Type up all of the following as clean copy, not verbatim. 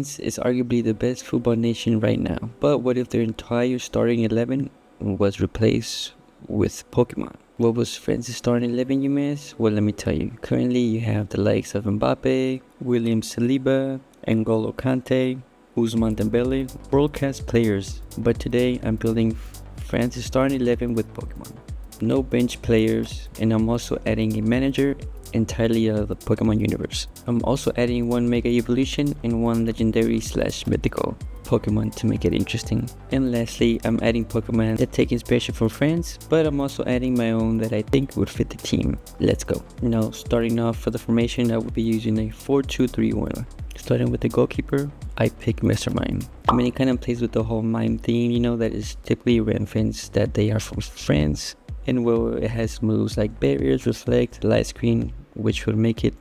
France is arguably the best football nation right now, but what if their entire starting 11 was replaced with Pokemon? What was France's starting 11, you may ask? Well, let me tell you. Currently, you have the likes of Mbappe, William Saliba, N'Golo Kante, Ousmane Dembele, world-class players. But today, I'm building France's starting 11 with Pokemon. No bench players, and I'm also adding a manager entirely out of the Pokemon universe. I'm also adding one Mega Evolution and one Legendary / Mythical Pokemon to make it interesting. And lastly, I'm adding Pokemon that take inspiration from France, but I'm also adding my own that I think would fit the team. Let's go. Now, starting off for the formation, I will be using a 4-2-3-1. Starting with the goalkeeper, I pick Mr. Mime. I mean, it kind of plays with the whole mime theme, that is typically reference that they are from France. And well, it has moves like barriers, reflect, light screen, which would make it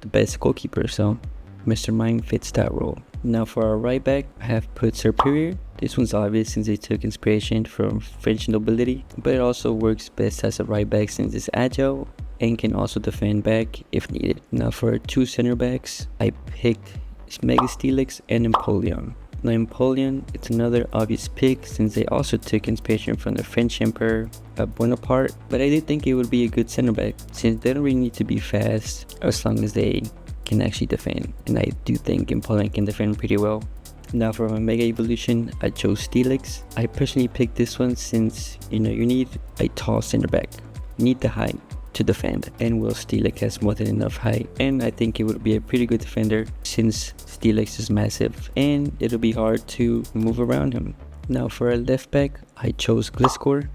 the best goalkeeper, so Mr. Mime fits that role. Now for our right back, I have put Superior. This one's obvious since they took inspiration from French nobility, but it also works best as a right back since it's agile and can also defend back if needed. Now for our two center backs, I picked Mega Steelix and Empoleon. Now Empoleon, it's another obvious pick since they also took inspiration from the French Emperor Bonaparte, but I did think it would be a good center back since they don't really need to be fast as long as they can actually defend, and I do think Empoleon can defend pretty well. Now for my Mega Evolution, I chose Steelix. I personally picked this one since you need a tall center back. You need the height to defend, and Will Steelix has more than enough height, and I think it would be a pretty good defender since Steelix is massive and it'll be hard to move around him. Now for a left back, I chose Gliscor.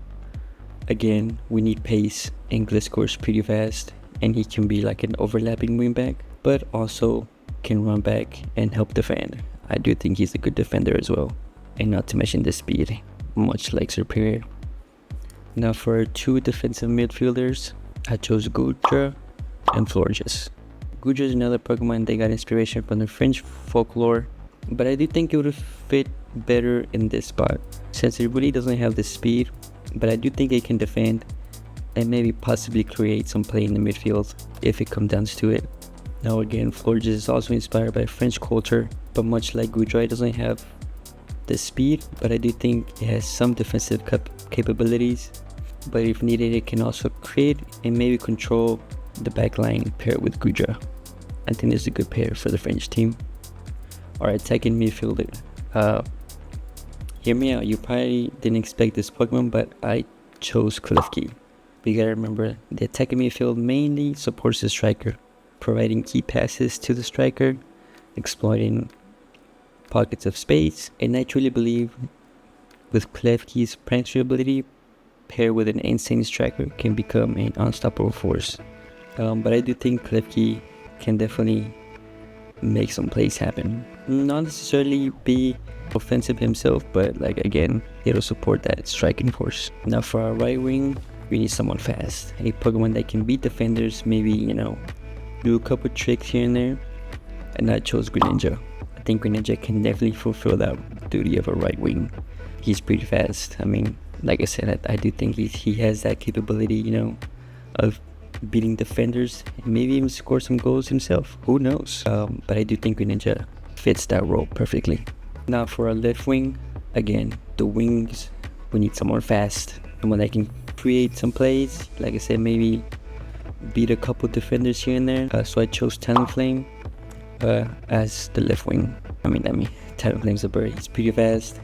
Again, we need pace, and Gliscor is pretty fast, and he can be like an overlapping wingback, but also can run back and help defend. I do think he's a good defender as well, and not to mention the speed, much like Superior. Now for our two defensive midfielders, I chose Goodra and Florges. Goodra is another Pokemon that got inspiration from the French folklore, but I do think it would fit better in this spot since it really doesn't have the speed, but I do think it can defend and maybe possibly create some play in the midfield if it comes down to it. Now again, Florges is also inspired by French culture, but much like Goodra, it doesn't have the speed, but I do think it has some defensive capabilities. But if needed, it can also create and maybe control the back line paired with Goodra. I think this is a good pair for the French team. Our attacking midfielder. Hear me out, you probably didn't expect this Pokemon, but I chose Klefki. You gotta remember, the attacking midfield mainly supports the striker, providing key passes to the striker, exploiting pockets of space, and I truly believe with Klefki's prankster ability, paired with an insane striker, can become an unstoppable force. But I do think Klefki can definitely make some plays happen. Not necessarily be offensive himself, but again, it'll support that striking force. Now for our right wing, we need someone fast. A Pokemon that can beat defenders, maybe, do a couple tricks here and there. And I chose Greninja. I think Greninja can definitely fulfill that duty of a right wing. He's pretty fast. I mean, like I said, I do think he has that capability, of beating defenders and maybe even score some goals himself. Who knows? But I do think Greninja fits that role perfectly. Now for our left wing, again, the wings, we need someone fast, someone that can create some plays. Like I said, maybe beat a couple defenders here and there. So I chose Talonflame as the left wing. I mean, Talonflame's a bird. He's pretty fast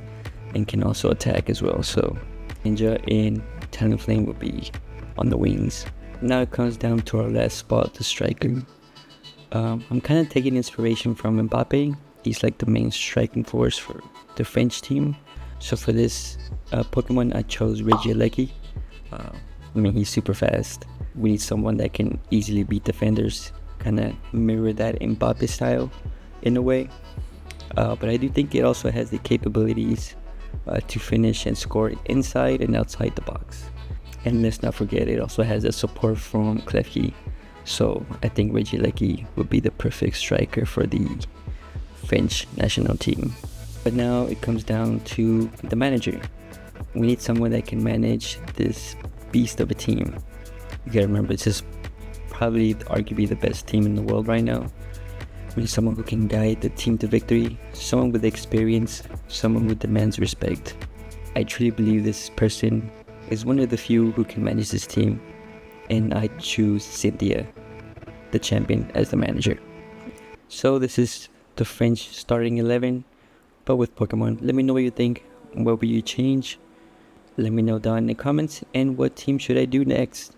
and can also attack as well. So Ninja and Talonflame will be on the wings. Now it comes down to our last spot, the striker. I'm kind of taking inspiration from Mbappe. He's like the main striking force for the French team. So for this Pokemon, I chose Regieleki. He's super fast. We need someone that can easily beat defenders, kind of mirror that Mbappe style in a way. But I do think it also has the capabilities to finish and score inside and outside the box. And let's not forget, it also has the support from Klefki. So I think Regieleki would be the perfect striker for the French national team. But now it comes down to the manager. We need someone that can manage this beast of a team. You gotta remember, this is probably arguably the best team in the world right now. someone who can guide the team to victory, someone with experience, someone who demands respect. I truly believe this person is one of the few who can manage this team, and I choose Cynthia, the champion, as the manager. So this is the French starting 11, but with Pokemon. Let me know what you think. What will you change? Let me know down in the comments, and what team should I do next?